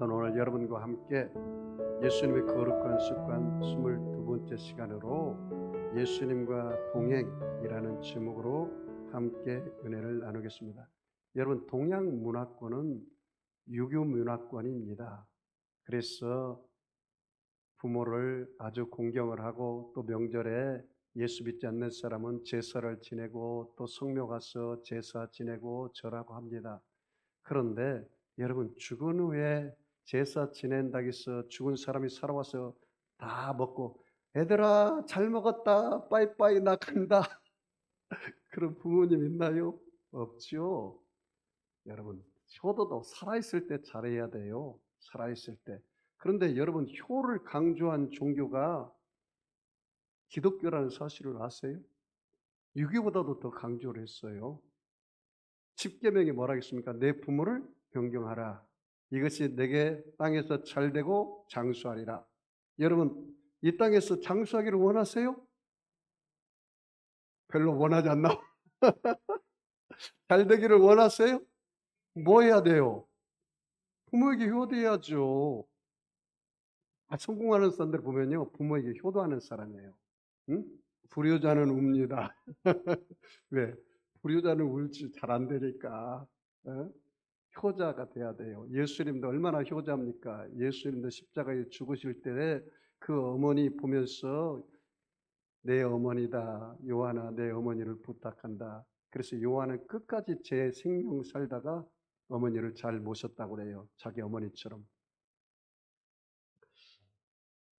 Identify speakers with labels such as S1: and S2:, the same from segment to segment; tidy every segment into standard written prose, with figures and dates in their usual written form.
S1: 저는 오늘 여러분과 함께 예수님의 거룩한 습관 22번째 시간으로 예수님과 동행이라는 제목으로 함께 은혜를 나누겠습니다. 여러분, 동양 문화권은 유교 문화권입니다. 그래서 부모를 아주 공경을 하고 또 명절에 예수 믿지 않는 사람은 제사를 지내고 또 성묘 가서 제사 지내고 절하고 합니다. 그런데 여러분, 죽은 후에 제사 지낸다고 해서 죽은 사람이 살아와서 다 먹고 애들아 잘 먹었다 빠이빠이 나 간다 그런 부모님 있나요? 없죠. 여러분, 효도도 살아있을 때 잘해야 돼요. 살아있을 때. 그런데 여러분, 효를 강조한 종교가 기독교라는 사실을 아세요? 유교보다도 더 강조를 했어요. 십계명이 뭐라 했습니까? 내 부모를 존경하라. 이것이 내게 땅에서 잘되고 장수하리라. 여러분, 이 땅에서 장수하기를 원하세요? 별로 원하지 않나? 잘되기를 원하세요? 뭐 해야 돼요? 부모에게 효도해야죠. 성공하는 사람들 보면요, 부모에게 효도하는 사람이에요. 응? 불효자는 웁니다. 왜? 불효자는 울지 잘 안 되니까. 어? 효자가 돼야 돼요. 예수님도 얼마나 효자입니까? 예수님도 십자가에 죽으실 때 그 어머니 보면서 내 어머니다. 요한아, 내 어머니를 부탁한다. 그래서 요한은 끝까지 제 생명 살다가 어머니를 잘 모셨다고 그래요. 자기 어머니처럼.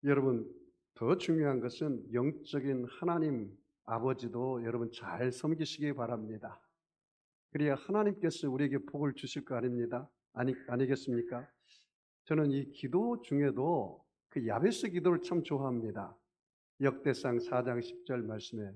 S1: 여러분, 더 중요한 것은 영적인 하나님 아버지도 여러분 잘 섬기시기 바랍니다. 그래야 하나님께서 우리에게 복을 주실 거 아닙니다. 아니겠습니까? 저는 이 기도 중에도 그 야베스 기도를 참 좋아합니다. 역대상 4장 10절 말씀에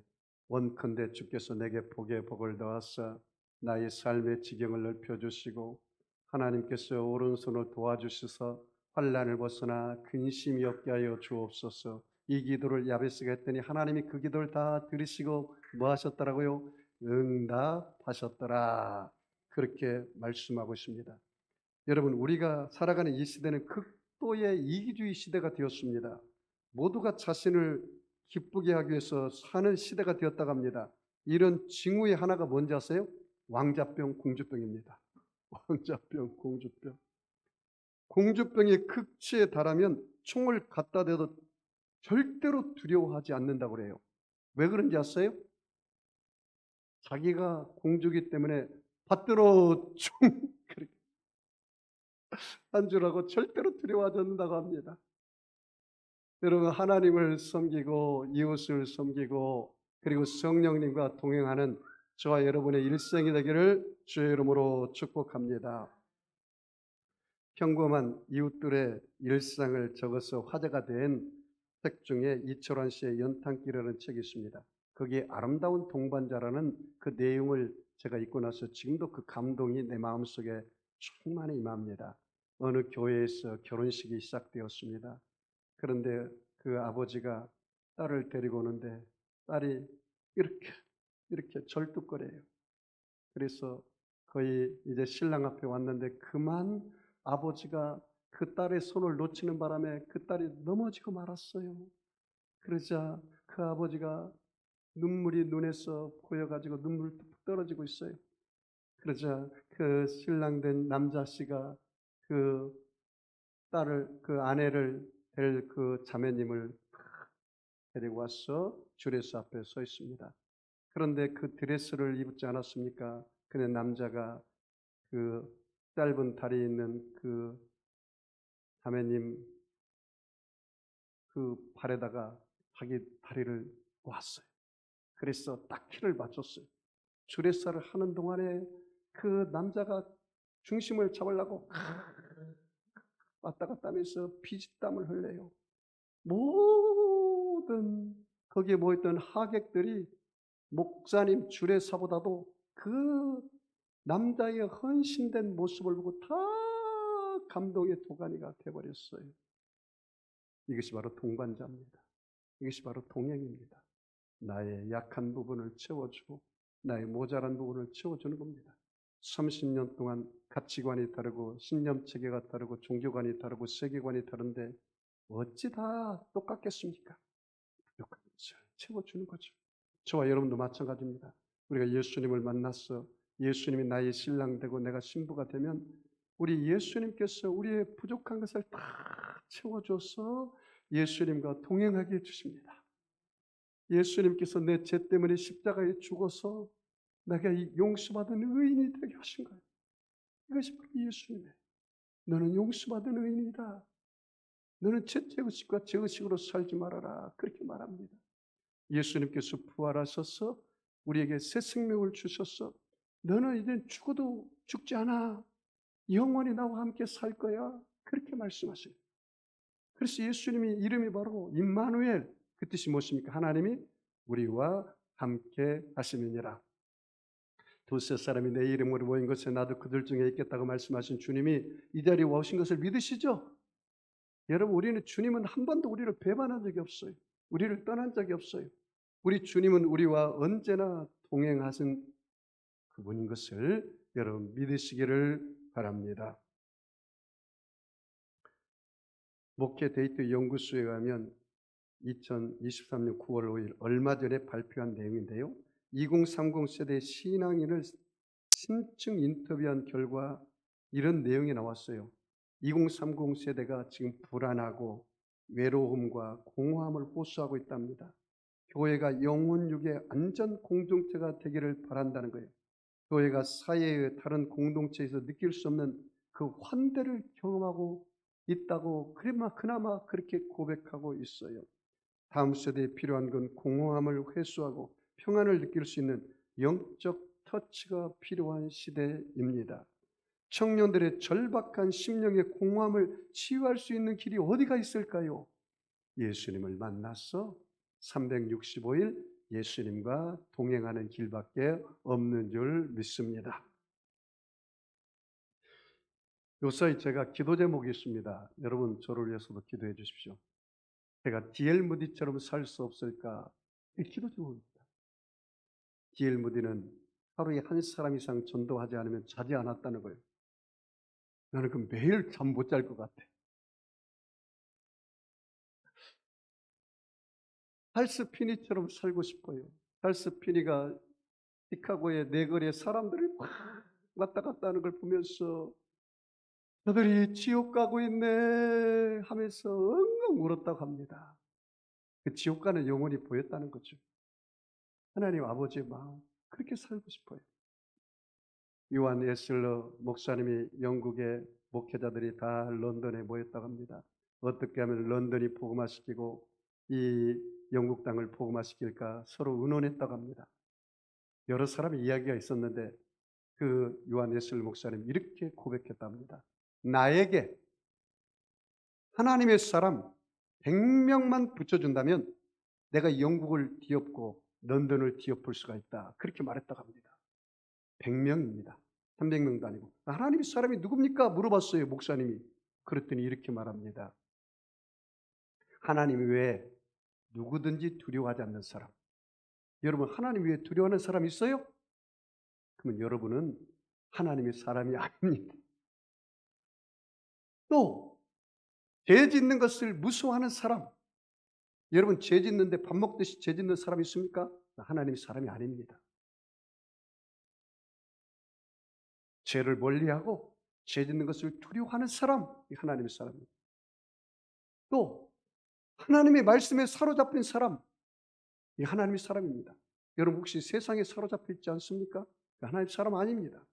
S1: 원컨대 주께서 내게 복에 복을 더하사 나의 삶의 지경을 넓혀주시고 하나님께서 오른손을 도와주셔서 환난을 벗어나 근심이 없게 하여 주옵소서. 이 기도를 야베스가 했더니 하나님이 그 기도를 다 들으시고 뭐 하셨더라고요? 응답하셨더라. 그렇게 말씀하고 있습니다. 여러분, 우리가 살아가는 이 시대는 극도의 이기주의 시대가 되었습니다. 모두가 자신을 기쁘게 하기 위해서 사는 시대가 되었다고 합니다. 이런 징후의 하나가 뭔지 아세요? 왕자병, 공주병입니다. 왕자병, 공주병. 공주병의 극치에 달하면 총을 갖다 대도 절대로 두려워하지 않는다고 그래요. 왜 그런지 아세요? 자기가 공주기 때문에 받들어 총 그렇게 한 줄하고 절대로 두려워하지 않는다고 합니다. 여러분, 하나님을 섬기고 이웃을 섬기고 그리고 성령님과 동행하는 저와 여러분의 일생이 되기를 주의 이름으로 축복합니다. 평범한 이웃들의 일상을 적어서 화제가 된 책 중에 이철환 씨의 연탄길이라는 책이 있습니다. 거기에 아름다운 동반자라는 그 내용을 제가 읽고 나서 지금도 그 감동이 내 마음속에 충만히 임합니다. 어느 교회에서 결혼식이 시작되었습니다. 그런데 그 아버지가 딸을 데리고 오는데 딸이 이렇게 절뚝거려요. 그래서 거의 이제 신랑 앞에 왔는데 그만 아버지가 그 딸의 손을 놓치는 바람에 그 딸이 넘어지고 말았어요. 그러자 그 아버지가 눈물이 눈에서 보여가지고 눈물이 뚝뚝 떨어지고 있어요. 그러자 그 신랑 된 남자 씨가 그 딸을, 그 아내를 될 그 자매님을 데리고 와서 주례수 앞에 서 있습니다. 그런데 그 드레스를 입지 않았습니까? 근데 남자가 그 짧은 다리 있는 그 자매님 그 발에다가 자기 다리를 놓았어요. 그래서 딱 키를 맞췄어요. 주례사를 하는 동안에 그 남자가 중심을 잡으려고 왔다 갔다 하면서 피짓땀을 흘려요. 모든 거기에 모였던 하객들이 목사님 주례사보다도 그 남자의 헌신된 모습을 보고 다 감동의 도가니가 되어버렸어요. 이것이 바로 동반자입니다. 이것이 바로 동행입니다. 나의 약한 부분을 채워주고 나의 모자란 부분을 채워주는 겁니다. 30년 동안 가치관이 다르고 신념 체계가 다르고 종교관이 다르고 세계관이 다른데 어찌 다 똑같겠습니까? 부족한 것을 채워주는 거죠. 저와 여러분도 마찬가지입니다. 우리가 예수님을 만나서 예수님이 나의 신랑 되고 내가 신부가 되면 우리 예수님께서 우리의 부족한 것을 다 채워줘서 예수님과 동행하게 해주십니다. 예수님께서 내 죄 때문에 십자가에 죽어서 내가 용서받은 의인이 되게 하신 거예요. 이것이 바로 예수님의 너는 용서받은 의인이다. 너는 죄의식과 죄의식으로 살지 말아라. 그렇게 말합니다. 예수님께서 부활하셔서 우리에게 새 생명을 주셔서 너는 이제 죽어도 죽지 않아. 영원히 나와 함께 살 거야. 그렇게 말씀하세요. 그래서 예수님의 이름이 바로 임마누엘, 그 뜻이 무엇입니까? 하나님이 우리와 함께 하심이니라. 두세 사람이 내 이름으로 모인 것에 나도 그들 중에 있겠다고 말씀하신 주님이 이 자리에 오신 것을 믿으시죠? 여러분, 우리는 주님은 한 번도 우리를 배반한 적이 없어요. 우리를 떠난 적이 없어요. 우리 주님은 우리와 언제나 동행하신 그분인 것을 여러분 믿으시기를 바랍니다. 목회 데이트 연구소에 가면 2023년 9월 5일 얼마 전에 발표한 내용인데요. 2030 세대 신앙인을 심층 인터뷰한 결과 이런 내용이 나왔어요. 2030 세대가 지금 불안하고 외로움과 공허함을 호소하고 있답니다. 교회가 영혼육의 안전 공동체가 되기를 바란다는 거예요. 교회가 사회의 다른 공동체에서 느낄 수 없는 그 환대를 경험하고 있다고 그나마 그렇게 고백하고 있어요. 다음 세대에 필요한 건 공허함을 회수하고 평안을 느낄 수 있는 영적 터치가 필요한 시대입니다. 청년들의 절박한 심령의 공허함을 치유할 수 있는 길이 어디가 있을까요? 예수님을 만나서 365일 예수님과 동행하는 길밖에 없는 줄 믿습니다. 요사이 제가 기도 제목이 있습니다. 여러분 저를 위해서도 기도해 주십시오. 제가 D.L. 무디처럼 살 수 없을까? 이 기도 제목입니다. D.L. 무디는 하루에 한 사람 이상 전도하지 않으면 자지 않았다는 거예요. 나는 그 매일 잠 못 잘 것 같아. 찰스 피니처럼 살고 싶어요. 찰스 피니가 시카고의 내거리에 사람들이 막 왔다 갔다 하는 걸 보면서 저들이 지옥 가고 있네 하면서 엉엉 울었다고 합니다. 그 지옥 가는 영혼이 보였다는 거죠. 하나님 아버지의 마음, 그렇게 살고 싶어요. 요한 에슬러 목사님이 영국의 목회자들이 다 런던에 모였다고 합니다. 어떻게 하면 런던이 복음화시키고 이 영국 땅을 복음화시킬까 서로 의논했다고 합니다. 여러 사람의 이야기가 있었는데 그 요한 에슬러 목사님 이렇게 고백했답니다. 나에게 하나님의 사람 100명만 붙여준다면 내가 영국을 뒤엎고 런던을 뒤엎을 수가 있다. 그렇게 말했다고 합니다. 100명입니다. 300명도 아니고. 하나님의 사람이 누굽니까? 물어봤어요. 목사님이. 그랬더니 이렇게 말합니다. 하나님 외에 누구든지 두려워하지 않는 사람. 여러분 하나님 외에 두려워하는 사람 있어요? 그러면 여러분은 하나님의 사람이 아닙니다. 또 죄 짓는 것을 무서워하는 사람. 여러분 죄 짓는데 밥 먹듯이 죄 짓는 사람 있습니까? 하나님의 사람이 아닙니다. 죄를 멀리하고 죄 짓는 것을 두려워하는 사람, 이 하나님의 사람입니다. 또 하나님의 말씀에 사로잡힌 사람, 이 하나님의 사람입니다. 여러분 혹시 세상에 사로잡혀 있지 않습니까? 하나님의 사람 아닙니다.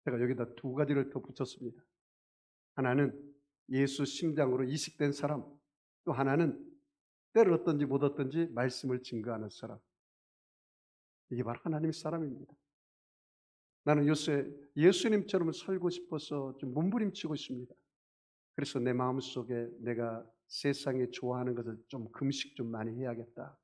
S1: 제가 여기다 두 가지를 더 붙였습니다. 하나는 예수 심장으로 이식된 사람, 또 하나는 때를 얻든지 못 얻든지 말씀을 증거하는 사람. 이게 바로 하나님의 사람입니다. 나는 요새 예수님처럼 살고 싶어서 좀 몸부림치고 있습니다. 그래서 내 마음속에 내가 세상에 좋아하는 것을 좀 금식 좀 많이 해야겠다.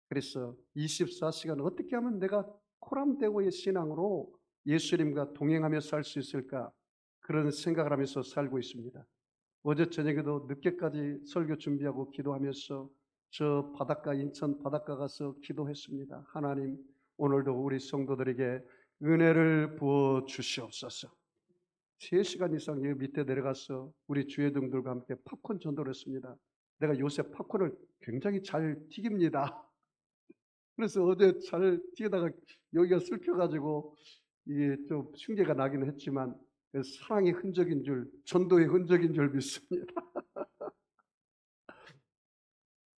S1: 그래서 24시간 어떻게 하면 내가 코람되고의 신앙으로 예수님과 동행하며 살 수 있을까? 그런 생각을 하면서 살고 있습니다. 어제 저녁에도 늦게까지 설교 준비하고 기도하면서 저 바닷가, 인천 바닷가 가서 기도했습니다. 하나님, 오늘도 우리 성도들에게 은혜를 부어 주시옵소서. 3시간 이상 여기 밑에 내려가서 우리 주회동들과 함께 팝콘 전도를 했습니다. 내가 요새 팝콘을 굉장히 잘 튀깁니다. 그래서 어제 잘 튀기다가 여기가 슬펴가지고 이게 좀 흉내가 나기는 했지만 사랑의 흔적인 줄, 전도의 흔적인 줄 믿습니다.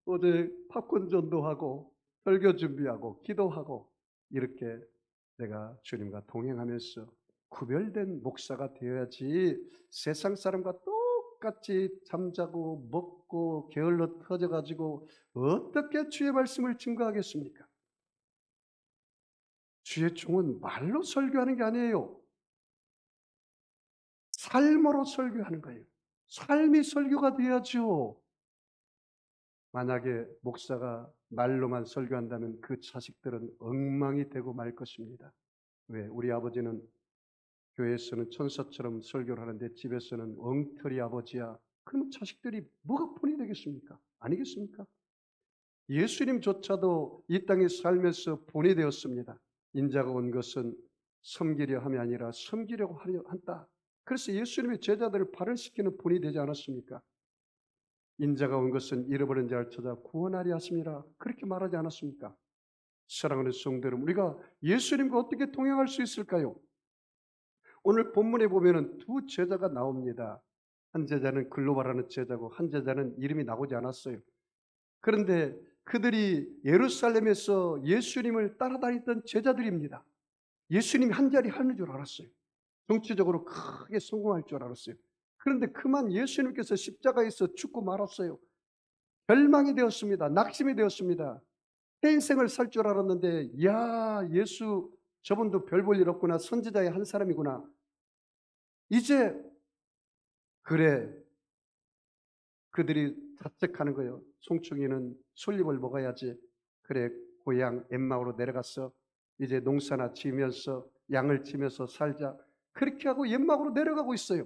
S1: 어제 팝콘 전도하고 설교 준비하고 기도하고 이렇게 내가 주님과 동행하면서 구별된 목사가 되어야지 세상 사람과 똑같이 잠자고 먹고 게을러 터져가지고 어떻게 주의 말씀을 증거하겠습니까? 주의 종은 말로 설교하는 게 아니에요. 삶으로 설교하는 거예요. 삶이 설교가 돼야죠. 만약에 목사가 말로만 설교한다면 그 자식들은 엉망이 되고 말 것입니다. 왜? 우리 아버지는 교회에서는 천사처럼 설교를 하는데 집에서는 엉터리 아버지야. 그럼 자식들이 뭐가 본이 되겠습니까? 아니겠습니까? 예수님조차도 이 땅에 살면서 본이 되었습니다. 인자가 온 것은 섬기려 함이 아니라 섬기려고 하려 한다. 그래서 예수님의 제자들을 발을시키는 본이 되지 않았습니까? 인자가 온 것은 잃어버린 자를 찾아 구원하려 하심이라 그렇게 말하지 않았습니까? 사랑하는 성도 여러분, 우리가 예수님과 어떻게 동행할 수 있을까요? 오늘 본문에 보면은 두 제자가 나옵니다. 한 제자는 글로바라는 제자고 한 제자는 이름이 나오지 않았어요. 그런데 그들이 예루살렘에서 예수님을 따라다니던 제자들입니다. 예수님이 한 자리 하는 줄 알았어요. 정치적으로 크게 성공할 줄 알았어요. 그런데 그만 예수님께서 십자가에서 죽고 말았어요. 멸망이 되었습니다. 낙심이 되었습니다. 새 인생을 살 줄 알았는데 야 예수 저분도 별 볼 일 없구나. 선지자의 한 사람이구나. 이제 그래 그들이 자책하는 거예요. 송충이는 솔잎을 먹어야지. 그래 고향 엠마오로 내려가서 이제 농사나 지면서 양을 치면서 살자. 그렇게 하고 엠마오로 내려가고 있어요.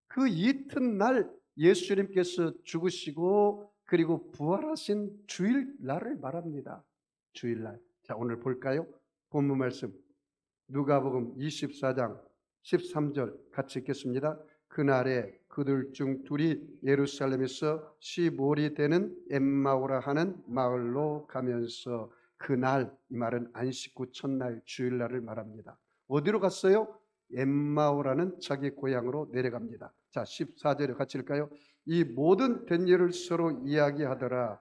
S1: 그 이튿날 예수님께서 죽으시고 그리고 부활하신 주일날을 말합니다. 주일날. 자, 오늘 볼까요? 본문 말씀 누가복음 24장 13절 같이 읽겠습니다. 그날에 그들 중 둘이 예루살렘에서 15리 되는 엠마오라 하는 마을로 가면서 그날, 이 말은 안식구 첫날 주일날을 말합니다. 어디로 갔어요? 엠마오라는 자기 고향으로 내려갑니다. 자, 14절에 같이 읽을까요? 이 모든 된 일을 서로 이야기하더라.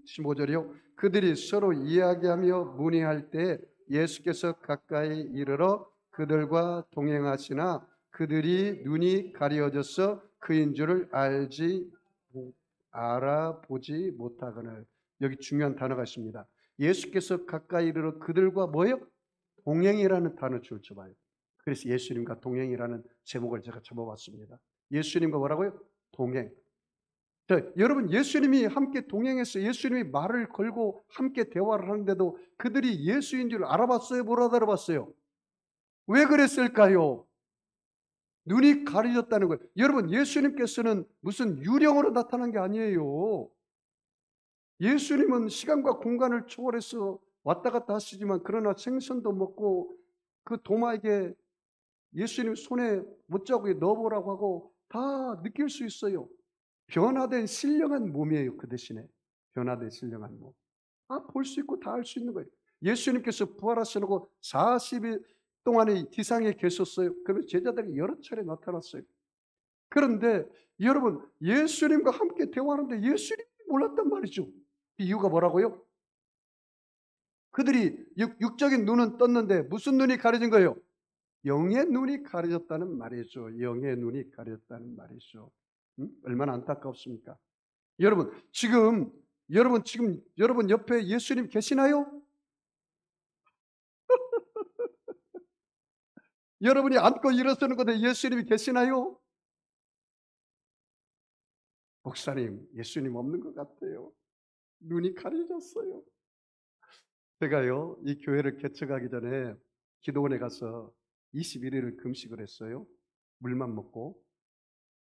S1: 15절이요. 그들이 서로 이야기하며 문의할 때 예수께서 가까이 이르러 그들과 동행하시나 그들이 눈이 가려져서 그인 줄을 알아보지 못하거늘. 여기 중요한 단어가 있습니다. 예수께서 가까이 이르러 그들과 뭐예요? 동행이라는 단어 줄쳐봐요. 그래서 예수님과 동행이라는 제목을 제가 잡아봤습니다. 예수님과 뭐라고요? 동행. 자, 여러분 예수님이 함께 동행해서 예수님이 말을 걸고 함께 대화를 하는데도 그들이 예수인 줄 알아봤어요? 못 알아봤어요? 왜 그랬을까요? 눈이 가려졌다는 거예요. 여러분 예수님께서는 무슨 유령으로 나타난 게 아니에요. 예수님은 시간과 공간을 초월해서 왔다 갔다 하시지만 그러나 생선도 먹고 그 도마에게 예수님 손에 못자국에 넣어보라고 하고 다 느낄 수 있어요. 변화된 신령한 몸이에요. 그 대신에 변화된 신령한 몸. 볼 수 있고 다 할 수 있는 거예요. 예수님께서 부활하시고 40일 동안에 지상에 계셨어요. 그러면 제자들이 여러 차례 나타났어요. 그런데 여러분 예수님과 함께 대화하는데 예수님이 몰랐단 말이죠. 이유가 뭐라고요? 그들이 육적인 눈은 떴는데 무슨 눈이 가려진 거예요? 영의 눈이 가려졌다는 말이죠. 영의 눈이 가려졌다는 말이죠. 얼마나 안타깝습니까? 여러분 옆에 예수님 계시나요? 여러분이 앉고 일어서는 곳에 예수님이 계시나요? 목사님, 예수님 없는 것 같아요. 눈이 가려졌어요. 제가요, 이 교회를 개척하기 전에 기도원에 가서 21일을 금식을 했어요. 물만 먹고,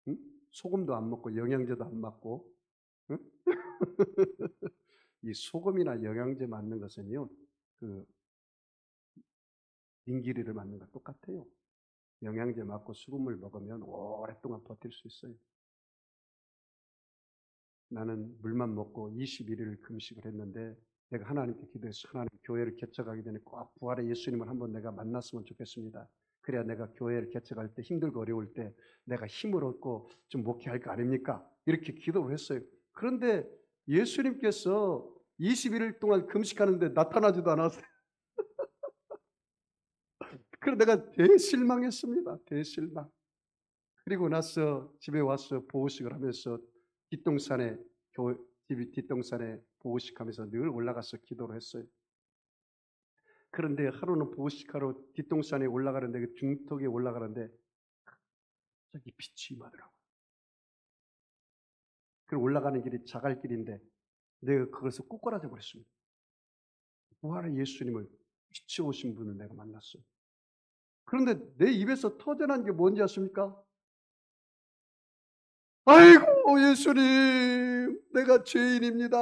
S1: 응? 소금도 안 먹고, 영양제도 안 맞고, 응? 이 소금이나 영양제 맞는 것은요, 그 인기리를 맞는 거 똑같아요. 영양제 맞고 수분물 먹으면 오랫동안 버틸 수 있어요. 나는 물만 먹고 21일 금식을 했는데 내가 하나님께 기도해서 하나님 교회를 개척하기 전에 꼭 부활의 예수님을 한번 내가 만났으면 좋겠습니다. 그래야 내가 교회를 개척할 때 힘들고 어려울 때 내가 힘을 얻고 좀 목회할 거 아닙니까? 이렇게 기도를 했어요. 그런데 예수님께서 21일 동안 금식하는데 나타나지도 않았어요. 그래서 내가 대실망했습니다. 대실망. 그리고 나서 집에 와서 보호식을 하면서 뒷동산에 교회 집이 뒷동산에 보호식하면서 늘 올라가서 기도를 했어요. 그런데 하루는 보호식하러 뒷동산에 올라가는데 그 중턱에 올라가는데 갑자기 빛이 임하더라고요. 그 올라가는 길이 자갈길인데 내가 그것을 꼬꾸라져 버렸습니다. 부활의 예수님을 빛이 오신 분을 내가 만났어요. 그런데 내 입에서 터져난 게 뭔지 아십니까? 아이고 예수님, 내가 죄인입니다.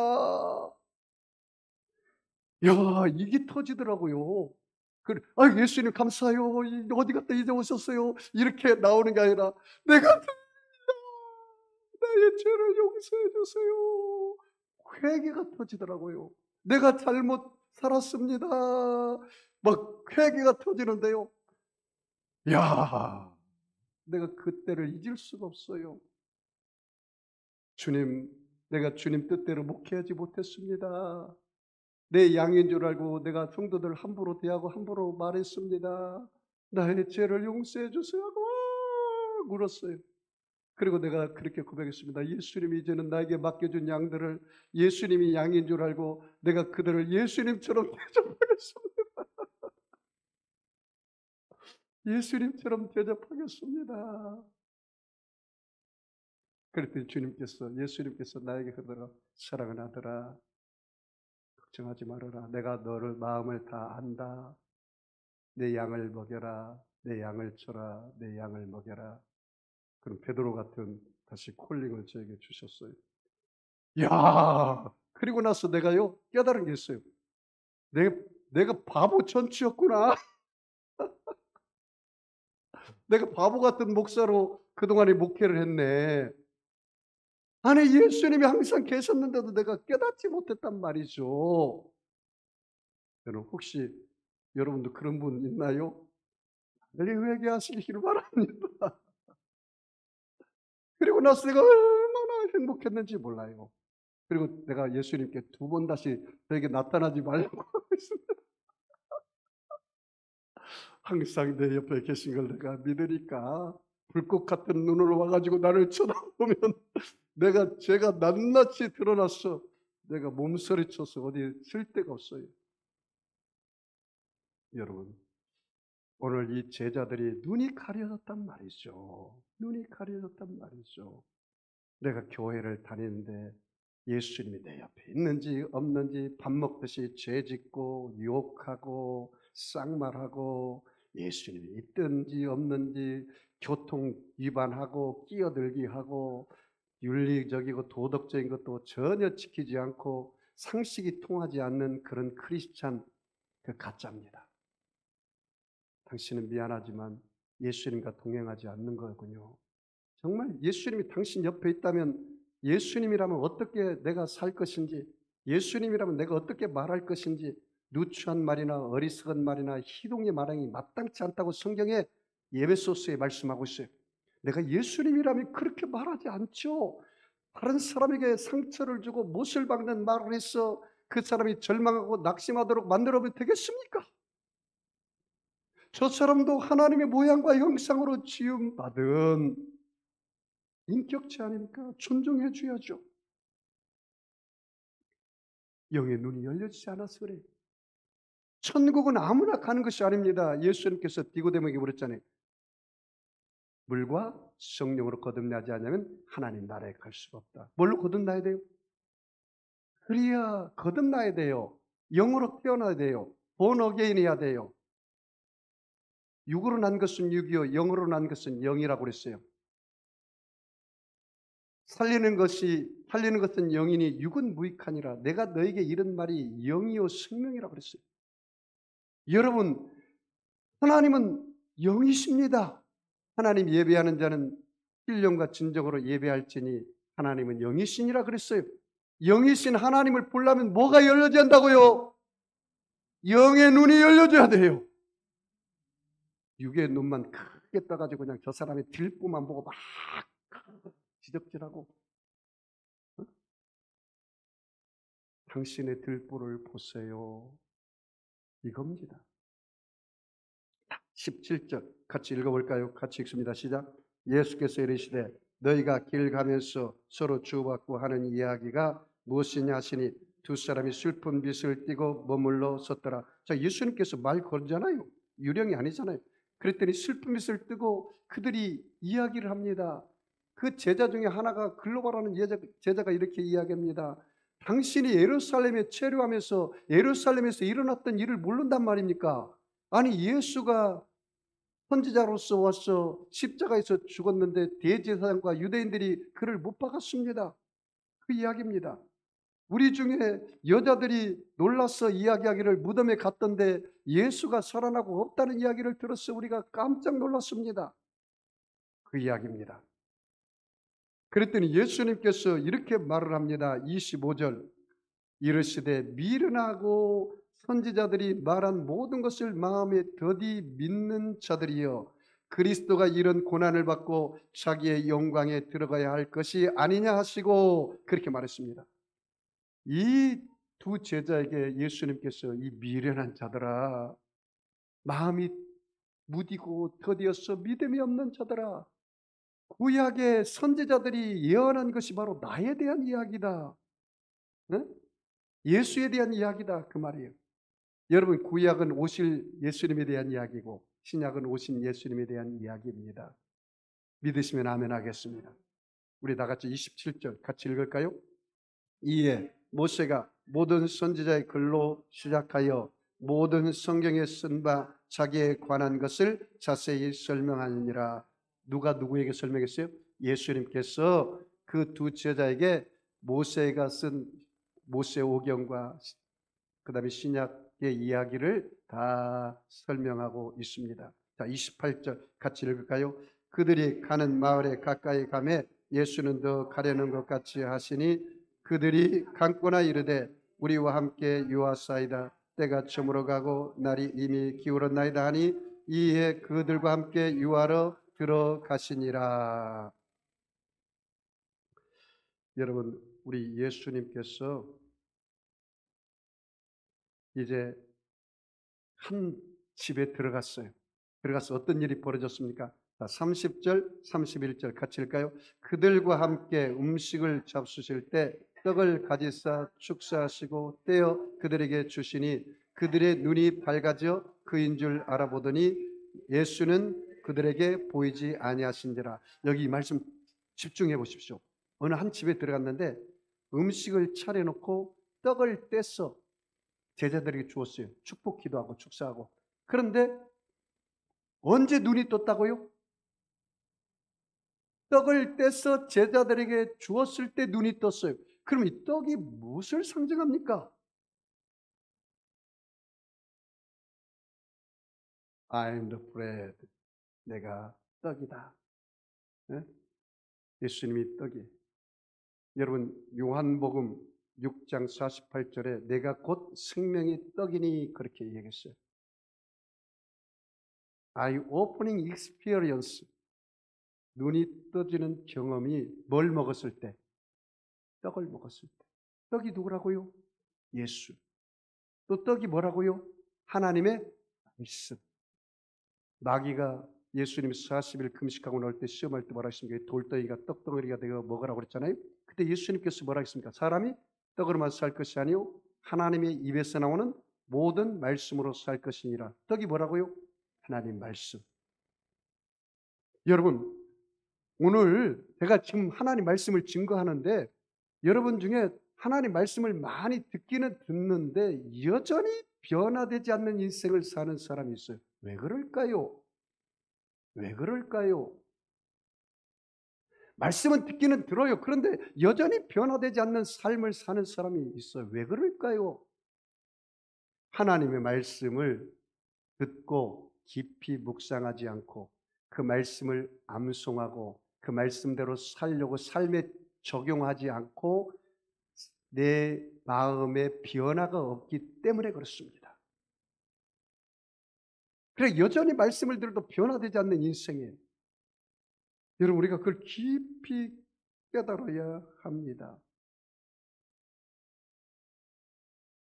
S1: 야, 이게 터지더라고요. 아, 예수님 감사해요. 어디 갔다 이제 오셨어요? 이렇게 나오는 게 아니라 내가 나의 죄를 용서해 주세요. 회개가 터지더라고요. 내가 잘못 살았습니다. 막 회개가 터지는데요. 야, 내가 그때를 잊을 수가 없어요. 주님, 내가 주님 뜻대로 목회하지 못했습니다. 내 양인 줄 알고 내가 성도들 함부로 대하고 함부로 말했습니다. 나의 죄를 용서해 주세요 하고 울었어요. 그리고 내가 그렇게 고백했습니다. 예수님이 이제는 나에게 맡겨준 양들을 예수님이 양인 줄 알고 내가 그들을 예수님처럼 대접하겠습니다. 예수님처럼 대접하겠습니다. 그랬더니 예수님께서 나에게 그러더라. 사랑하는 아들아, 걱정하지 말아라. 내가 너를 마음을 다 안다. 내 양을 먹여라. 내 양을 쳐라. 내 양을 먹여라. 그럼 베드로 같은 다시 콜링을 저에게 주셨어요. 야, 그리고 나서 내가요 깨달은 게 있어요. 내가 바보 천치였구나. 내가 바보 같은 목사로 그동안에 목회를 했네. 안에 예수님이 항상 계셨는데도 내가 깨닫지 못했단 말이죠. 여러분 혹시 여러분도 그런 분 있나요? 빨리 회개하시기를 바랍니다. 그리고 나서 내가 얼마나 행복했는지 몰라요. 그리고 내가 예수님께 두 번 다시 저에게 나타나지 말라고 하고 있습니다. 항상 내 옆에 계신 걸 내가 믿으니까 불꽃 같은 눈으로 와가지고 나를 쳐다보면 제가 낱낱이 드러났어. 내가 몸서리쳐서 어디 쓸 데가 없어요. 여러분, 오늘 이 제자들이 눈이 가려졌단 말이죠. 눈이 가려졌단 말이죠. 내가 교회를 다니는데 예수님이 내 옆에 있는지 없는지 밥 먹듯이 죄 짓고 유혹하고 쌍말하고 예수님이 있든지 없는지 교통 위반하고 끼어들기 하고 윤리적이고 도덕적인 것도 전혀 지키지 않고 상식이 통하지 않는 그런 크리스찬 그 가짜입니다. 당신은 미안하지만 예수님과 동행하지 않는 거군요. 정말 예수님이 당신 옆에 있다면 예수님이라면 어떻게 내가 살 것인지, 예수님이라면 내가 어떻게 말할 것인지 누추한 말이나 어리석은 말이나 희동의 말이 마땅치 않다고 성경에 에베소서에 말씀하고 있어요. 내가 예수님이라면 그렇게 말하지 않죠. 다른 사람에게 상처를 주고 못을 박는 말을 해서 그 사람이 절망하고 낙심하도록 만들어도 되겠습니까? 저 사람도 하나님의 모양과 형상으로 지음받은 인격체 아닙니까? 존중해 줘야죠. 영의 눈이 열려지지 않아서 그래요. 천국은 아무나 가는 것이 아닙니다. 예수님께서 디고데모에게 물었잖아요. 물과 성령으로 거듭나지 않으면 하나님 나라에 갈 수가 없다. 뭘로 거듭나야 돼요? 그래야 거듭나야 돼요. 영으로 태어나야 돼요. 본 어게인해야 돼요. 육으로 난 것은 육이요 영으로 난 것은 영이라고 그랬어요. 살리는 것은 영이니 육은 무익하니라. 내가 너에게 이런 말이 영이요 생명이라고 그랬어요. 여러분, 하나님은 영이십니다. 하나님 예배하는 자는 신령과 진정으로 예배할지니 하나님은 영이시니라 그랬어요. 영이신 하나님을 보려면 뭐가 열려져야 한다고요? 영의 눈이 열려져야 돼요. 육의 눈만 크게 떠가지고 그냥 저 사람의 들보만 보고 막 지적질하고, 어? 당신의 들보를 보세요. 이겁니다. 17절 같이 읽어볼까요? 같이 읽습니다. 시작. 예수께서 이르시되 너희가 길 가면서 서로 주고받고 하는 이야기가 무엇이냐 하시니 두 사람이 슬픈 빛을 띠고 머물러 섰더라. 자, 예수님께서 말 걸잖아요. 유령이 아니잖아요. 그랬더니 슬픈 빛을 뜨고 그들이 이야기를 합니다. 그 제자 중에 하나가 글로바라는 제자가 이렇게 이야기합니다. 당신이 예루살렘에 체류하면서 예루살렘에서 일어났던 일을 모른단 말입니까? 아니, 예수가 선지자로서 와서 십자가에서 죽었는데 대제사장과 유대인들이 그를 못 박았습니다. 그 이야기입니다. 우리 중에 여자들이 놀라서 이야기하기를 무덤에 갔던데 예수가 살아나고 없다는 이야기를 들어서 우리가 깜짝 놀랐습니다. 그 이야기입니다. 그랬더니 예수님께서 이렇게 말을 합니다. 25절 이르시되 미련하고 선지자들이 말한 모든 것을 마음에 더디 믿는 자들이여 그리스도가 이런 고난을 받고 자기의 영광에 들어가야 할 것이 아니냐 하시고 그렇게 말했습니다. 이 두 제자에게 예수님께서 이 미련한 자들아, 마음이 무디고 더디어서 믿음이 없는 자들아, 구약의 선지자들이 예언한 것이 바로 나에 대한 이야기다. 네? 예수에 대한 이야기다 그 말이에요. 여러분, 구약은 오실 예수님에 대한 이야기고 신약은 오신 예수님에 대한 이야기입니다. 믿으시면 아멘 하겠습니다. 우리 다 같이 27절 같이 읽을까요? 이에 모세가 모든 선지자의 글로 시작하여 모든 성경에 쓴 바 자기에 관한 것을 자세히 설명하니라. 누가 누구에게 설명했어요? 예수님께서 그 두 제자에게 모세가 쓴 모세오경과 그 다음에 신약의 이야기를 다 설명하고 있습니다. 자, 28절 같이 읽을까요? 그들이 가는 마을에 가까이 가매 예수는 더 가려는 것 같이 하시니 그들이 강권하 이르되 우리와 함께 유하사이다. 때가 저물어 가고 날이 이미 기울었나이다 하니 이에 그들과 함께 유하러 들어가시니라. 여러분, 우리 예수님께서 이제 한 집에 들어갔어요. 들어가서 어떤 일이 벌어졌습니까? 30절, 31절 같이 읽을까요? 그들과 함께 음식을 잡수실 때 떡을 가지사 축사하시고 떼어 그들에게 주시니 그들의 눈이 밝아져 그인 줄 알아보더니 예수는 그들에게 보이지 아니하신지라. 여기 이 말씀 집중해 보십시오. 어느 한 집에 들어갔는데 음식을 차려놓고 떡을 떼서 제자들에게 주었어요. 축복 기도하고 축사하고. 그런데 언제 눈이 떴다고요? 떡을 떼서 제자들에게 주었을 때 눈이 떴어요. 그럼 이 떡이 무엇을 상징합니까? I am the bread. 내가 떡이다. 네? 예수님이 떡이. 여러분, 요한복음 6장 48절에 내가 곧 생명의 떡이니 그렇게 얘기했어요. Eye opening experience. 눈이 떠지는 경험이 뭘 먹었을 때? 떡을 먹었을 때. 떡이 누구라고요? 예수. 또 떡이 뭐라고요? 하나님의 말씀. 마귀가 예수님이 40일 금식하고 나올 때 시험할 때 뭐라 했습니까? 돌덩이가 떡덩어리가 되어 먹으라고 그랬잖아요. 그때 예수님께서 뭐라 했습니까? 사람이 떡으로만 살 것이 아니요 하나님의 입에서 나오는 모든 말씀으로 살 것이니라. 떡이 뭐라고요? 하나님 말씀. 여러분, 오늘 제가 지금 하나님 말씀을 증거하는데 여러분 중에 하나님 말씀을 많이 듣기는 듣는데 여전히 변화되지 않는 인생을 사는 사람이 있어요. 왜 그럴까요? 왜 그럴까요? 말씀은 듣기는 들어요. 그런데 여전히 변화되지 않는 삶을 사는 사람이 있어요. 왜 그럴까요? 하나님의 말씀을 듣고 깊이 묵상하지 않고 그 말씀을 암송하고 그 말씀대로 살려고 삶에 적용하지 않고 내 마음에 변화가 없기 때문에 그렇습니다. 그래 여전히 말씀을 들어도 변화되지 않는 인생이에요. 여러분 우리가 그걸 깊이 깨달아야 합니다.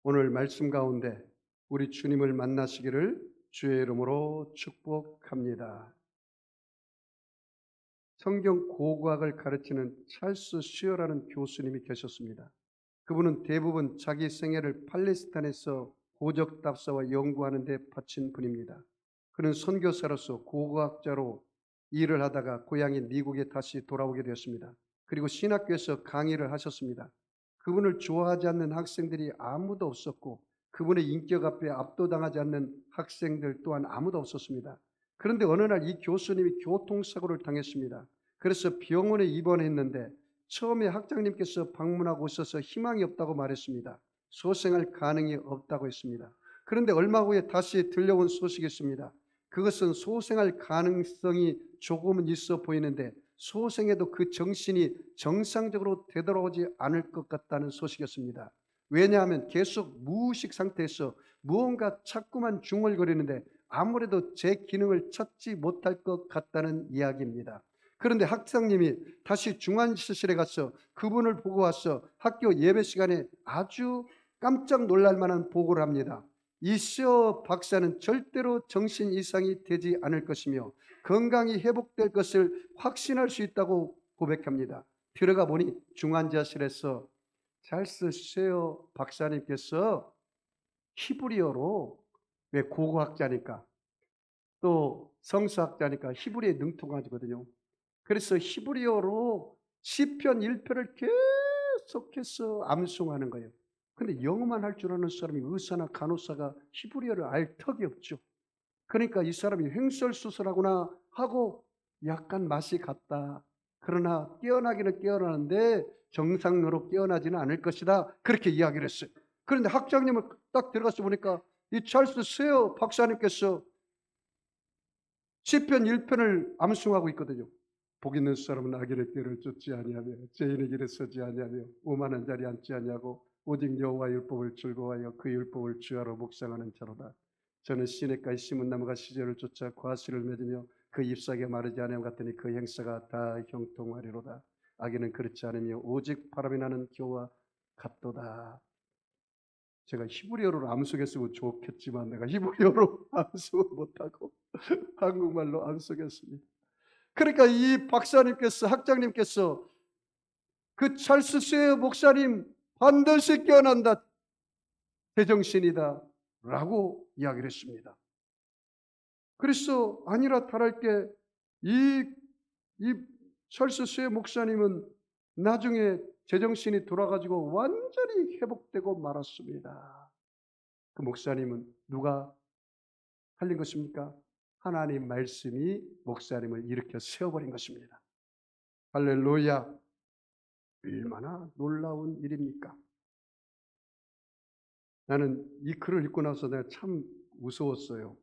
S1: 오늘 말씀 가운데 우리 주님을 만나시기를 주의 이름으로 축복합니다. 성경 고고학을 가르치는 찰스 슈어라는 교수님이 계셨습니다. 그분은 대부분 자기 생애를 팔레스타인에서 고적답사와 연구하는 데 바친 분입니다. 그는 선교사로서 고고학자로 일을 하다가 고향인 미국에 다시 돌아오게 되었습니다. 그리고 신학교에서 강의를 하셨습니다. 그분을 좋아하지 않는 학생들이 아무도 없었고 그분의 인격 앞에 압도당하지 않는 학생들 또한 아무도 없었습니다. 그런데 어느 날 이 교수님이 교통사고를 당했습니다. 그래서 병원에 입원했는데 처음에 학장님께서 방문하고 오셔서 희망이 없다고 말했습니다. 소생할 가능이 없다고 했습니다. 그런데 얼마 후에 다시 들려온 소식이 있습니다. 그것은 소생할 가능성이 조금은 있어 보이는데 소생해도 그 정신이 정상적으로 되돌아오지 않을 것 같다는 소식이었습니다. 왜냐하면 계속 무의식 상태에서 무언가 자꾸만 중얼거리는데 아무래도 제 기능을 찾지 못할 것 같다는 이야기입니다. 그런데 학장님이 다시 중환자실에 가서 그분을 보고 와서 학교 예배 시간에 아주 깜짝 놀랄 만한 보고를 합니다. 이 슈어 박사는 절대로 정신 이상이 되지 않을 것이며 건강이 회복될 것을 확신할 수 있다고 고백합니다. 들어가 보니 중환자실에서 찰스 슈어 박사님께서 히브리어로, 왜 고고학자니까 또 성서학자니까 히브리어에 능통하거든요. 그래서 히브리어로 시편 1편을 계속해서 암송하는 거예요. 근데 영어만 할 줄 아는 사람이 의사나 간호사가 히브리어를 알 턱이 없죠. 그러니까 이 사람이 횡설수설하구나 하고 약간 맛이 갔다. 그러나 깨어나기는 깨어나는데 정상으로 깨어나지는 않을 것이다. 그렇게 이야기를 했어요. 그런데 학장님을 딱 들어가서 보니까 이 찰스 슈어 박사님께서 시편 1편을 암송하고 있거든요. 복 있는 사람은 악인의 길을 쫓지 아니하며 죄인의 길에 서지 아니하며 오만한 자리에 앉지 아니하고 오직 여호와의 율법을 즐거워하여 그 율법을 주야로 묵상하는 자로다. 저는 시냇가에 심은 나무가 시절을 쫓아 과실을 맺으며 그 잎사귀가 마르지 아니함 같으니 그 행사가 다 형통하리로다. 악인은 그렇지 않으며 오직 바람이 나는 겨와 같도다. 제가 히브리어로 암송했으면 좋겠지만 내가 히브리어로 암송을 못하고 한국말로 암송했습니다. 그러니까 이 박사님께서, 학장님께서 그 찰스 슈어 목사님 반드시 깨어난다, 제정신이다 라고 이야기를 했습니다. 그래서 아니라 다를 게 이 찰스 슈어 목사님은 나중에 제정신이 돌아가지고 완전히 회복되고 말았습니다. 그 목사님은 누가 살린 것입니까? 하나님 말씀이 목사님을 일으켜 세워버린 것입니다. 할렐루야. 얼마나 놀라운 일입니까? 나는 이 글을 읽고 나서 내가 참 무서웠어요.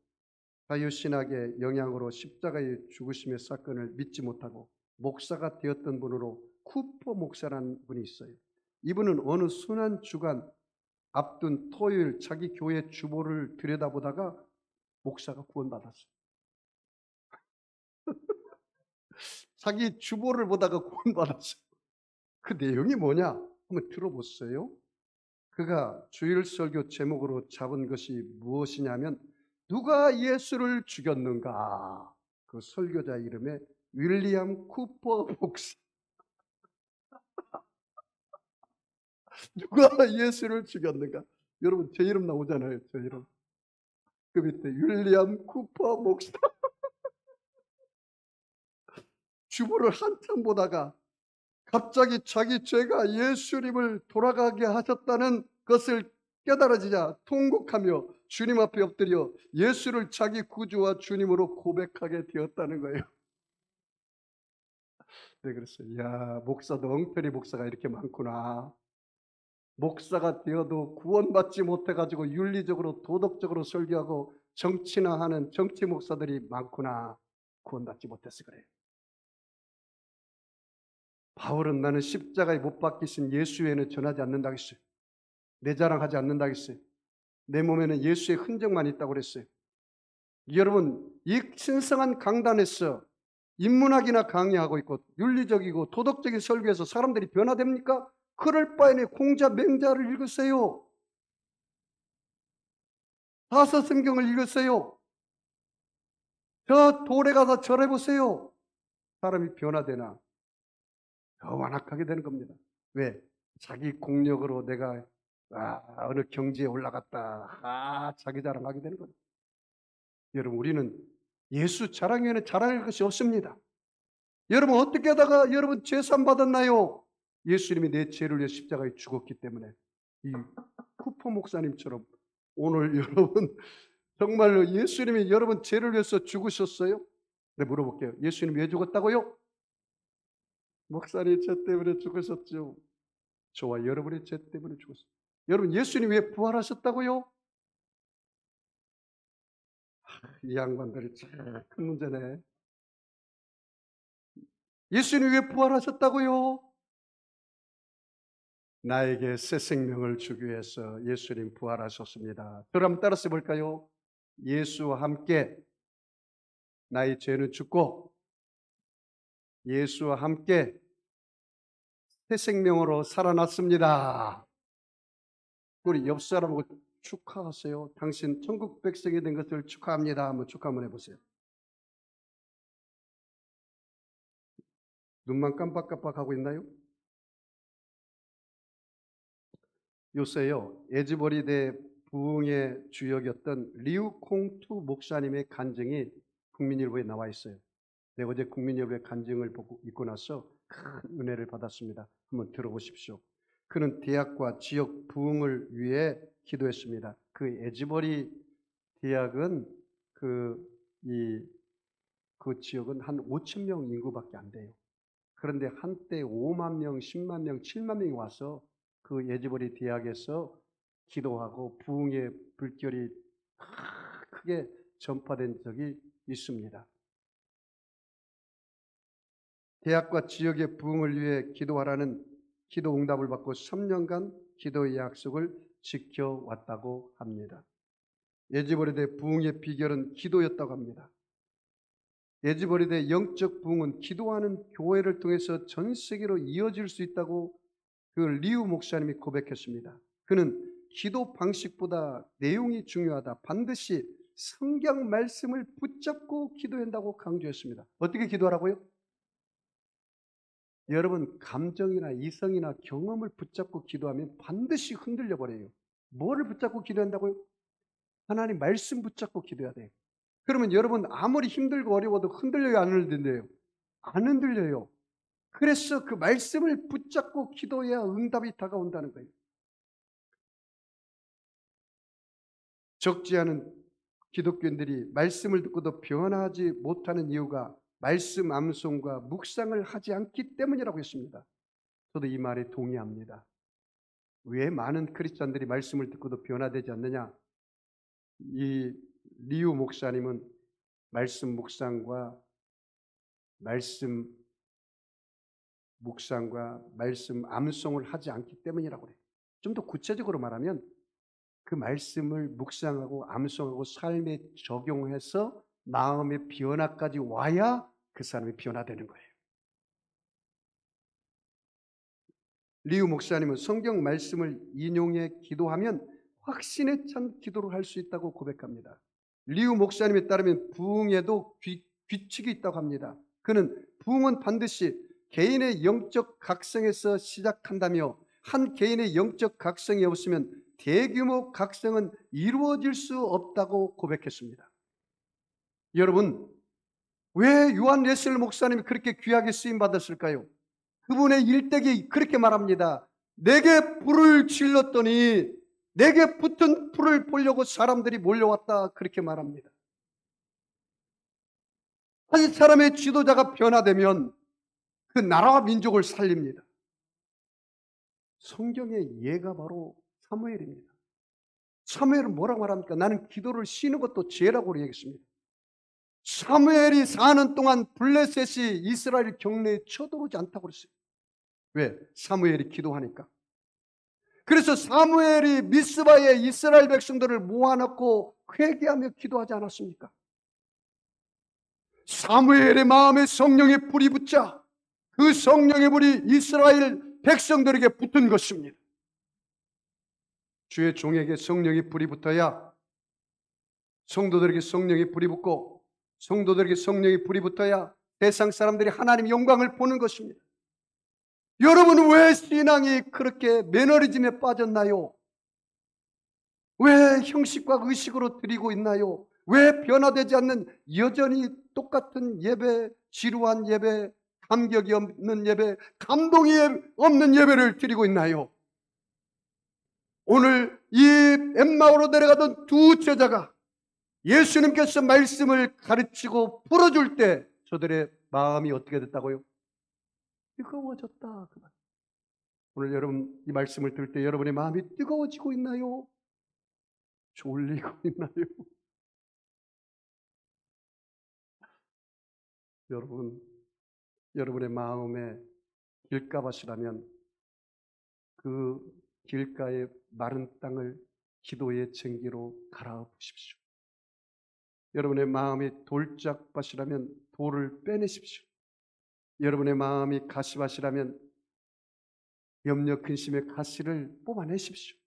S1: 자유신학의 영향으로 십자가의 죽으심의 사건을 믿지 못하고 목사가 되었던 분으로 쿠퍼 목사라는 분이 있어요. 이분은 어느 순환 주간 앞둔 토요일 자기 교회 주보를 들여다보다가 목사가 구원받았어요. 자기 주보를 보다가 구원받았어요. 그 내용이 뭐냐? 한번 들어보세요. 그가 주일 설교 제목으로 잡은 것이 무엇이냐면 누가 예수를 죽였는가? 그 설교자 이름에 윌리엄 쿠퍼 목사. 누가 예수를 죽였는가? 여러분 제 이름 나오잖아요. 제 이름. 그 밑에 윌리엄 쿠퍼 목사. 주보를 한참 보다가 갑자기 자기 죄가 예수님을 돌아가게 하셨다는 것을 깨달아지자 통곡하며 주님 앞에 엎드려 예수를 자기 구주와 주님으로 고백하게 되었다는 거예요. 네, 그랬어요. 야, 목사도 엉터리 목사가 이렇게 많구나. 목사가 되어도 구원받지 못해가지고 윤리적으로 도덕적으로 설교하고 정치나 하는 정치 목사들이 많구나. 구원받지 못해서 그래요. 바울은 나는 십자가에 못 박히신 예수 외에는 전하지 않는다고 했어요. 내 자랑하지 않는다고 했어요. 내 몸에는 예수의 흔적만 있다고 그랬어요. 여러분, 이 신성한 강단에서 인문학이나 강의하고 있고 윤리적이고 도덕적인 설교에서 사람들이 변화됩니까? 그럴 바에는 공자 맹자를 읽으세요. 다섯 성경을 읽으세요. 저 돌에 가서 절해보세요. 사람이 변화되나? 더 완악하게 되는 겁니다. 왜? 자기 공력으로 내가 어느 경지에 올라갔다. 자기 자랑하게 되는 겁니다. 여러분, 우리는 예수 자랑 위에는 자랑할 것이 없습니다. 여러분, 어떻게 하다가 여러분 죄산 받았나요? 예수님이 내 죄를 위해 십자가에 죽었기 때문에. 이 쿠퍼 목사님처럼 오늘 여러분 정말로 예수님이 여러분 죄를 위해서 죽으셨어요? 네, 물어볼게요. 예수님 왜 죽었다고요? 목사님 죄 때문에 죽으셨죠. 저와 여러분의 죄 때문에 죽었어요. 여러분, 예수님 왜 부활하셨다고요? 이 양반들이 참 큰 문제네. 예수님 왜 부활하셨다고요? 나에게 새 생명을 주기 위해서 예수님 부활하셨습니다. 저를 한번 따라서 볼까요? 예수와 함께 나의 죄는 죽고 예수와 함께 새 생명으로 살아났습니다. 우리 옆 사람하고 축하하세요. 당신 천국 백성이 된 것을 축하합니다. 한번 축하 한번 해보세요. 눈만 깜빡깜빡하고 있나요? 요새요, 에즈버리대 부흥의 주역이었던 리우콩투 목사님의 간증이 국민일보에 나와 있어요. 내가 어제 국민일보의 간증을 읽고 나서 큰 은혜를 받았습니다. 한번 들어보십시오. 그는 대학과 지역 부흥을 위해 기도했습니다. 그 에즈버리 대학은 그 지역은 한 5천 명 인구밖에 안 돼요. 그런데 한때 5만 명, 10만 명, 7만 명이 와서 그 에즈버리 대학에서 기도하고 부흥의 불결이 크게 전파된 적이 있습니다. 대학과 지역의 부흥을 위해 기도하라는 기도 응답을 받고 3년간 기도의 약속을 지켜왔다고 합니다. 에즈버리대 부흥의 비결은 기도였다고 합니다. 에즈버리대 영적 부흥은 기도하는 교회를 통해서 전 세계로 이어질 수 있다고 그 리우 목사님이 고백했습니다. 그는 기도 방식보다 내용이 중요하다. 반드시 성경 말씀을 붙잡고 기도해야 한다고 강조했습니다. 어떻게 기도하라고요? 여러분, 감정이나 이성이나 경험을 붙잡고 기도하면 반드시 흔들려 버려요. 뭐를 붙잡고 기도한다고요? 하나님 말씀 붙잡고 기도해야 돼요. 그러면 여러분 아무리 힘들고 어려워도 흔들려요, 안 흔들려요? 안 흔들려요. 그래서 그 말씀을 붙잡고 기도해야 응답이 다가온다는 거예요. 적지 않은 기독교인들이 말씀을 듣고도 변하지 못하는 이유가 말씀 암송과 묵상을 하지 않기 때문이라고 했습니다. 저도 이 말에 동의합니다. 왜 많은 크리스찬들이 말씀을 듣고도 변화되지 않느냐? 이 리우 목사님은 말씀 묵상과 말씀 암송을 하지 않기 때문이라고 그래요. 좀 더 구체적으로 말하면 그 말씀을 묵상하고 암송하고 삶에 적용해서 마음의 변화까지 와야 그 사람이 변화되는 거예요. 리우 목사님은 성경 말씀을 인용해 기도하면 확신에 찬 기도를 할 수 있다고 고백합니다. 리우 목사님에 따르면 부흥에도 규칙이 있다고 합니다. 그는 부흥은 반드시 개인의 영적 각성에서 시작한다며 한 개인의 영적 각성이 없으면 대규모 각성은 이루어질 수 없다고 고백했습니다. 여러분, 왜 요한 웨슬리 목사님이 그렇게 귀하게 쓰임받았을까요? 그분의 일대기 그렇게 말합니다. 내게 불을 질렀더니 내게 붙은 불을 보려고 사람들이 몰려왔다. 그렇게 말합니다. 한 사람의 지도자가 변화되면 그 나라와 민족을 살립니다. 성경의 예가 바로 사무엘입니다. 사무엘은 뭐라고 말합니까? 나는 기도를 쉬는 것도 죄라고 얘기했습니다. 사무엘이 4년 동안 블레셋이 이스라엘 경내에 쳐들어오지 않다고 그랬어요. 왜? 사무엘이 기도하니까. 그래서 사무엘이 미스바에 이스라엘 백성들을 모아놓고 회개하며 기도하지 않았습니까? 사무엘의 마음에 성령의 불이 붙자 그 성령의 불이 이스라엘 백성들에게 붙은 것입니다. 주의 종에게 성령의 불이 붙어야 성도들에게 성령의 불이 붙고 성도들에게 성령의 불이 붙어야 세상 사람들이 하나님의 영광을 보는 것입니다. 여러분은 왜 신앙이 그렇게 매너리즘에 빠졌나요? 왜 형식과 의식으로 드리고 있나요? 왜 변화되지 않는 여전히 똑같은 예배, 지루한 예배, 감격이 없는 예배, 감동이 없는 예배를 드리고 있나요? 오늘 이 엠마오로 내려가던 두 제자가 예수님께서 말씀을 가르치고 풀어줄 때 저들의 마음이 어떻게 됐다고요? 뜨거워졌다. 오늘 여러분 이 말씀을 들을 때 여러분의 마음이 뜨거워지고 있나요? 졸리고 있나요? 여러분의 마음에 길가밭이라면 그 길가의 마른 땅을 기도의 쟁기로 갈아엎으십시오. 여러분의 마음이 돌짝밭이라면 돌을 빼내십시오. 여러분의 마음이 가시밭이라면 염려 근심의 가시를 뽑아내십시오.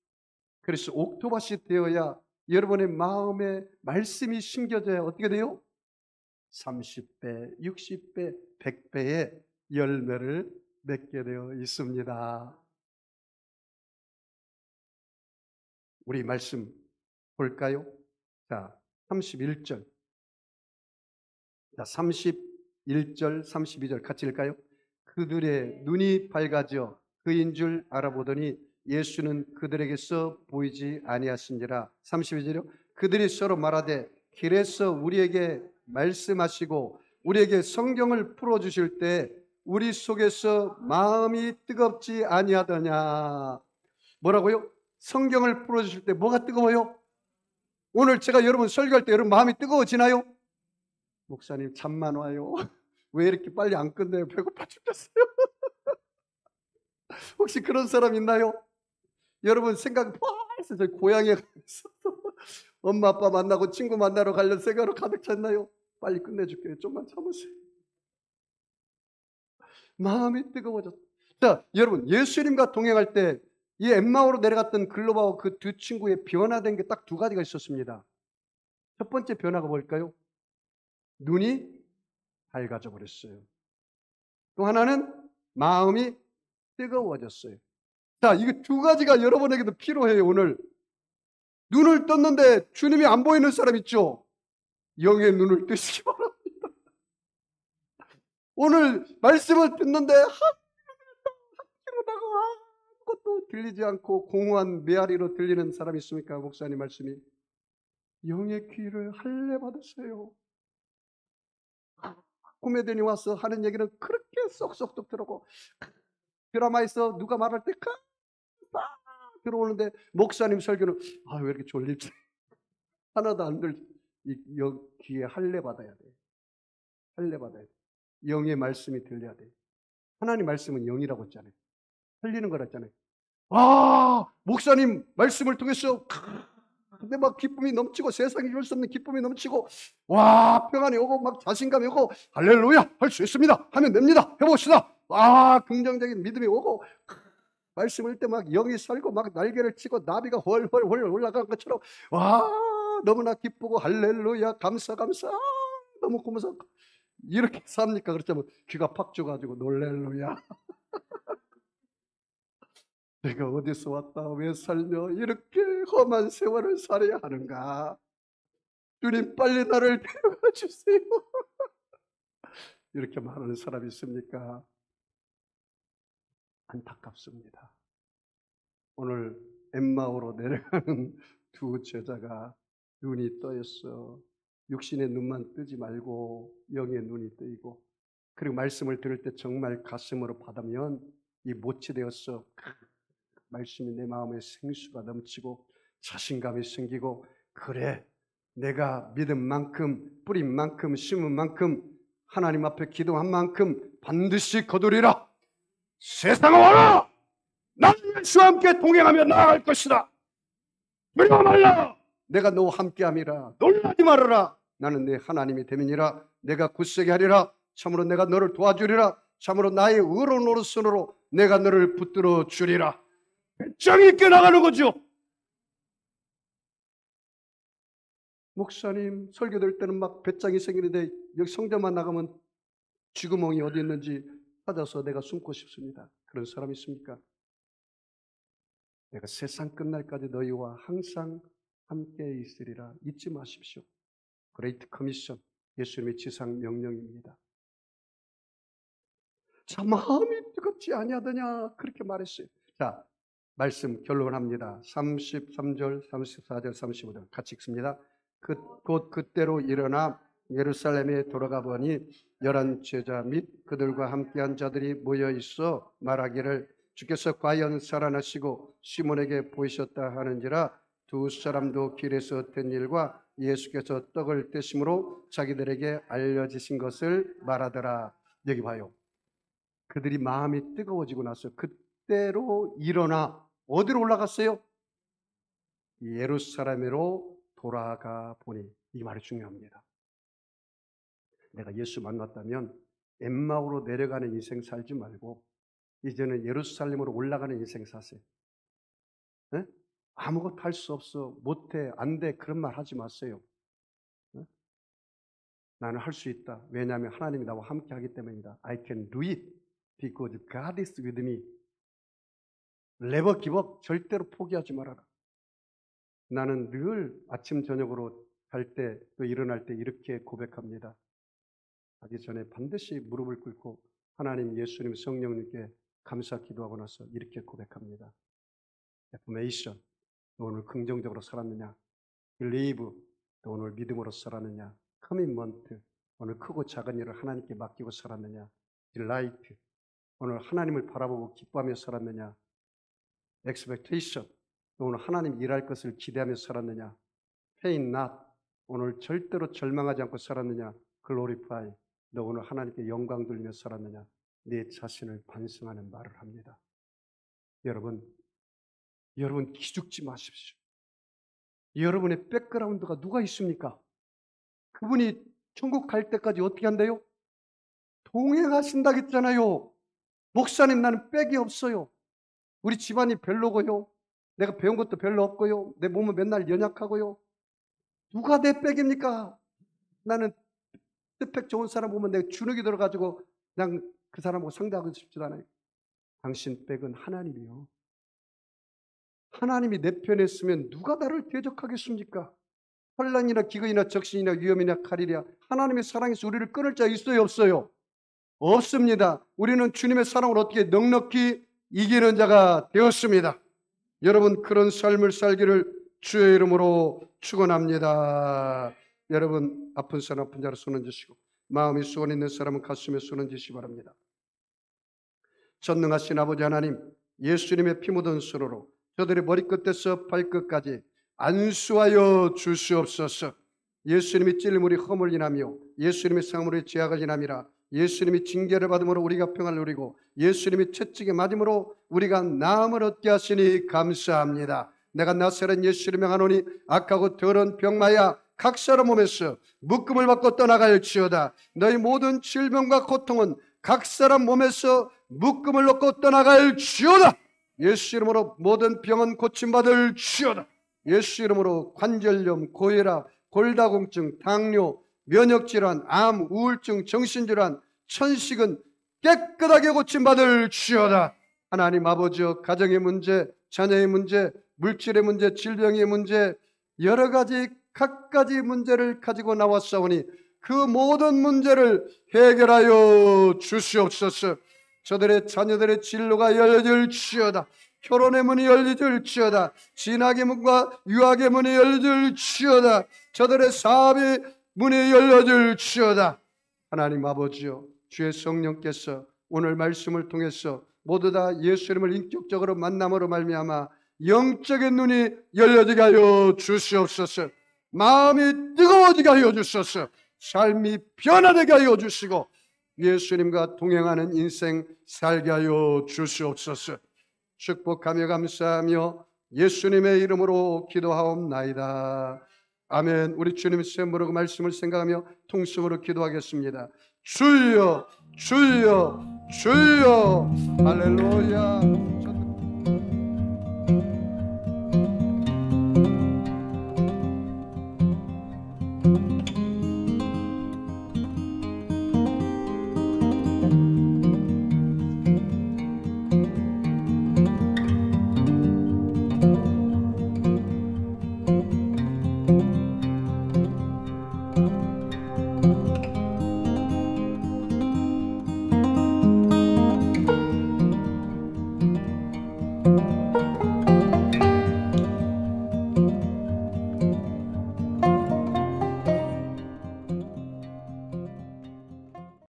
S1: 그래서 옥토밭이 되어야 여러분의 마음에 말씀이 심겨져야 어떻게 돼요? 30배, 60배, 100배의 열매를 맺게 되어 있습니다. 우리 말씀 볼까요? 자, 31절. 자, 31절, 32절 같이 읽을까요? 그들의 눈이 밝아져 그인 줄 알아보더니 예수는 그들에게서 보이지 아니하신지라. 32절이요. 그들이 서로 말하되 길에서 우리에게 말씀하시고 우리에게 성경을 풀어주실 때 우리 속에서 마음이 뜨겁지 아니하더냐. 뭐라고요? 성경을 풀어주실 때 뭐가 뜨거워요? 오늘 제가 여러분 설교할 때 여러분 마음이 뜨거워지나요? 목사님 잠만 와요. 왜 이렇게 빨리 안 끝내요? 배고파 죽겠어요. 혹시 그런 사람 있나요? 여러분 생각 벌써 저 고향에 가서 엄마 아빠 만나고 친구 만나러 가려는 생각으로 가득 찼나요? 빨리 끝내줄게요. 좀만 참으세요. 마음이 뜨거워졌다. 자, 여러분 예수님과 동행할 때 이 엠마오로 내려갔던 글로바와 그 두 친구의 변화된 게 딱 두 가지가 있었습니다. 첫 번째 변화가 뭘까요? 눈이 밝아져 버렸어요. 또 하나는 마음이 뜨거워졌어요. 자, 이게 두 가지가 여러분에게도 필요해요. 오늘 눈을 떴는데 주님이 안 보이는 사람 있죠? 영의 눈을 뜨시기 바랍니다. 오늘 말씀을 듣는데 하기로다가 아무것도 들리지 않고 공허한 메아리로 들리는 사람 있습니까? 목사님 말씀이 영의 귀를 할례 받으세요. 코미디언이 와서 하는 얘기는 그렇게 쏙쏙 들어오고 드라마에서 누가 말할 때 들어오는데 목사님 설교는 왜 이렇게 졸립지? 하나도 안 들. 귀에 할례 받아야 돼. 할례 받아야 돼. 영의 말씀이 들려야 돼. 하나님 말씀은 영이라고 했잖아요. 흘리는 거라 했잖아요. 목사님 말씀을 통해서 근데 막 기쁨이 넘치고 세상에 이룰 수 없는 기쁨이 넘치고 평안이 오고 막 자신감이 오고 할렐루야 할 수 있습니다 하면 됩니다 해봅시다. 긍정적인 믿음이 오고 말씀을 때 막 영이 살고 막 날개를 치고 나비가 훨훨 올라간 것처럼 너무나 기쁘고 할렐루야 감사 너무 고마워서 이렇게 삽니까? 그렇다면 귀가 팍 죽어가지고 놀렐루야 내가 어디서 왔다 왜 살며 이렇게 험한 세월을 살아야 하는가? 주님 빨리 나를 데려가 주세요. 이렇게 말하는 사람이 있습니까? 안타깝습니다. 오늘 엠마오로 내려가는 두 제자가 눈이 떠있어 육신의 눈만 뜨지 말고 영의 눈이 뜨이고 그리고 말씀을 들을 때 정말 가슴으로 받으면 이 못이 되어서 말씀이 내 마음에 생수가 넘치고 자신감이 생기고, 그래, 내가 믿은 만큼, 뿌린 만큼, 심은 만큼, 하나님 앞에 기도한 만큼 반드시 거두리라. 세상아 와라! 나는 예수와 함께 동행하며 나아갈 것이다. 두려워 말라. 내가 너와 함께함이라. 놀라지 말아라. 나는 내 하나님이 됨이니라. 내가 굳세게 하리라. 참으로 내가 너를 도와주리라. 참으로 나의 의로운 오른손으로 내가 너를 붙들어 주리라. 배짱 있게 나가는 거죠. 목사님, 설교될 때는 막 배짱이 생기는데 여기 성전만 나가면 쥐구멍이 어디 있는지 찾아서 내가 숨고 싶습니다. 그런 사람 있습니까? 내가 세상 끝날까지 너희와 항상 함께 있으리라. 잊지 마십시오. 그레이트 커미션, 예수님의 지상 명령입니다. 자, 마음이 뜨겁지 아니하더냐 그렇게 말했어요. 자, 말씀 결론합니다. 33절, 34절, 35절 같이 읽습니다. 곧 그때로 일어나 예루살렘에 돌아가 보니 11 제자 및 그들과 함께한 자들이 모여 있어 말하기를 주께서 과연 살아나시고 시몬에게 보이셨다 하는지라. 두 사람도 길에서 된 일과 예수께서 떡을 떼심으로 자기들에게 알려지신 것을 말하더라. 여기 봐요. 그들이 마음이 뜨거워지고 나서 그때로 일어나 어디로 올라갔어요? 예루살렘으로 돌아가 보니. 이 말이 중요합니다. 내가 예수 만났다면 엠마오로 내려가는 인생 살지 말고 이제는 예루살렘으로 올라가는 인생 사세요. 네? 아무것도 할 수 없어, 못해, 안 돼, 그런 말 하지 마세요. 네? 나는 할 수 있다. 왜냐하면 하나님이 나와 함께 하기 때문이다. I can do it because God is with me. Never give up. 절대로 포기하지 말아라. 나는 늘 아침 저녁으로 갈 때 또 일어날 때 이렇게 고백합니다. 하기 전에 반드시 무릎을 꿇고 하나님, 예수님, 성령님께 감사 기도하고 나서 이렇게 고백합니다. Affirmation. 너 오늘 긍정적으로 살았느냐? Believe. 너 오늘 믿음으로 살았느냐? Commitment. 오늘 크고 작은 일을 하나님께 맡기고 살았느냐? Delight. 오늘 하나님을 바라보고 기뻐하며 살았느냐? Expectation. 너 오늘 하나님 일할 것을 기대하며 살았느냐? Faint not. 오늘 절대로 절망하지 않고 살았느냐? Glorify. 너 오늘 하나님께 영광 돌리며 살았느냐? 네 자신을 반성하는 말을 합니다. 여러분 기죽지 마십시오. 여러분의 백그라운드가 누가 있습니까? 그분이 천국 갈 때까지 어떻게 한대요? 동행하신다고 했잖아요. 목사님, 나는 백이 없어요. 우리 집안이 별로고요. 내가 배운 것도 별로 없고요. 내 몸은 맨날 연약하고요. 누가 내 백입니까? 나는 스펙 좋은 사람 보면 내가 주눅이 들어가지고 그냥 그 사람하고 상대하고 싶지도 않아요. 당신 백은 하나님이요. 하나님이 내 편에 있으면 누가 나를 대적하겠습니까? 환난이나 기근이나 적신이나 위험이나 칼이랴 하나님의 사랑에서 우리를 끊을 자 있어요, 없어요? 없습니다. 우리는 주님의 사랑을 어떻게 넉넉히 이기는 자가 되었습니다. 여러분, 그런 삶을 살기를 주의 이름으로 축원합니다. 여러분, 아픈 사람 아픈 자로 손 얹으시고 마음이 수원 있는 사람은 가슴에 손 얹으시기 바랍니다. 전능하신 아버지 하나님, 예수님의 피 묻은 손으로 저들의 머리끝에서 발끝까지 안수하여 주시옵소서. 예수님이 찔림으로 험을 인하며 예수님의 상함으로 죄악을 인함이라. 예수님이 징계를 받음으로 우리가 평안을 누리고 예수님이 채찍에 맞음으로 우리가 나음을 얻게 하시니 감사합니다. 내가 나사렛 예수를 명하노니 악하고 더러운 병마야 각 사람 몸에서 묶음을 받고 떠나갈지어다. 너희 모든 질병과 고통은 각 사람 몸에서 묶음을 놓고 떠나갈지어다. 예수 이름으로 모든 병은 고침받을지어다. 예수 이름으로 관절염, 고혈압, 골다공증, 당뇨, 면역질환, 암, 우울증, 정신질환, 천식은 깨끗하게 고침받을지어다. 하나님 아버지여, 가정의 문제, 자녀의 문제, 물질의 문제, 질병의 문제, 여러 가지 각가지 문제를 가지고 나왔사오니 그 모든 문제를 해결하여 주시옵소서. 저들의 자녀들의 진로가 열려질지어다. 결혼의 문이 열려질지어다. 진학의 문과 유학의 문이 열려질지어다. 저들의 사업의 문이 열려질지어다. 하나님 아버지여, 주의 성령께서 오늘 말씀을 통해서 모두 다 예수 이름을 인격적으로 만남으로 말미암아 영적인 눈이 열려지게 하여 주시옵소서. 마음이 뜨거워지게 하여 주소서. 삶이 변화되게 하여 주시고 예수님과 동행하는 인생 살게 하여 주시옵소서. 축복하며 감사하며 예수님의 이름으로 기도하옵나이다. 아멘. 우리 주님의 샘으로 말씀을 생각하며 통성으로 기도하겠습니다. 주여, 주여, 주여. 할렐루야.